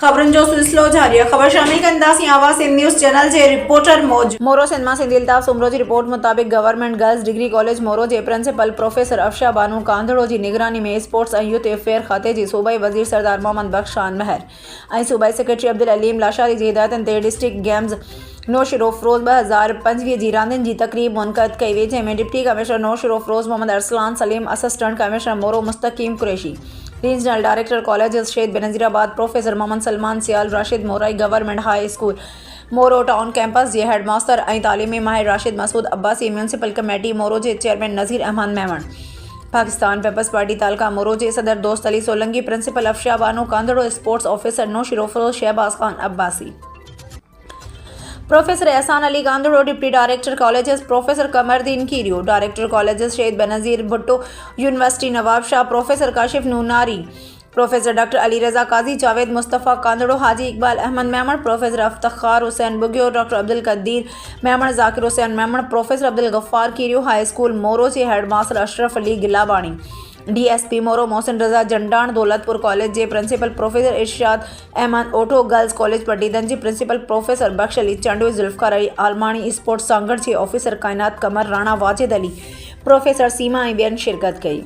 खबरनि जो सिलसिलो जारी आहे। ख़बर शामिल कंदासीं आवाज़ सिंध न्यूज़ चैनल जे रिपोर्टर मोरो सिंध मां सिंधी अल्ताफ़ सुमरो जी रिपोर्ट मुताबिक़ गवर्नमेंट गर्ल्स डिग्री कॉलेज मोरो जे प्रिंसिपल प्रोफेसर अफशा बानू कांधड़ो जी निगरानी में स्पोर्ट्स ऐं यूथ अफेयर खाते जी सूबाई वज़ीर सरदार मोहम्मद बख्श शान महर ऐं सूबाई सेक्रेटरी अब्दुल अलीम लाशारी जी हिदायतनि ते डिस्ट्रिक्ट गेम्स नौशरो फ़रोज़ 2025 जी रांदियुनि जी तक़रीब मुनक़द कई वई, जंहिंमें deputy commissioner Naushahro Feroze Mohammad Arsalan Saleem, assistant commissioner Moro Mustaqeem Qureshi, regional director colleges Shaheed Benazirabad professor Mohammad Salman Sial Rashid Morai, government high school Moro town campus जे हेड मास्टर ऐं तालीमी माहिर राशिद मसूद अब्बासी, म्यूनसिपल कमेटी मोरो जे chairman Nazir Ahmed Memon, Pakistan peoples party taluka Moro जे सदर Dost Ali Solangi, principal Afsha Bano Kandhro, sports officer Naushahro Feroze Shahbaz Khan Abbasi, professor Ehsan Ali Kandhro, deputy director colleges professor Qamaruddin Keerio, director colleges Shaheed Benazir Bhutto university Nawab Shah, professor Kashif Noonari, professor doctor Ali Raza Qazi, Javed Mustafa Kandhro, Haji Iqbal Ahmed Memon, professor Aftar Hussain Bugio, doctor Abdul Qadeer Memon, Zakir Hussain Memon, professor Abdul Ghaffar Keerio, high school Moro जे head master Ashraf Ali Gilabani, DSP Moro Mohsin Raza Jandan, Daulatpur college जे principal professor Irshad Ahmed Otho, girls college Padidan जी principal professor Bux Ali Chandio, Zulfiqar Ali Almani, sports Sanghar जे officer Kainat Qamar Rana, Wajid Ali, professor Seema ऐं ॿियनि शिरकत कई।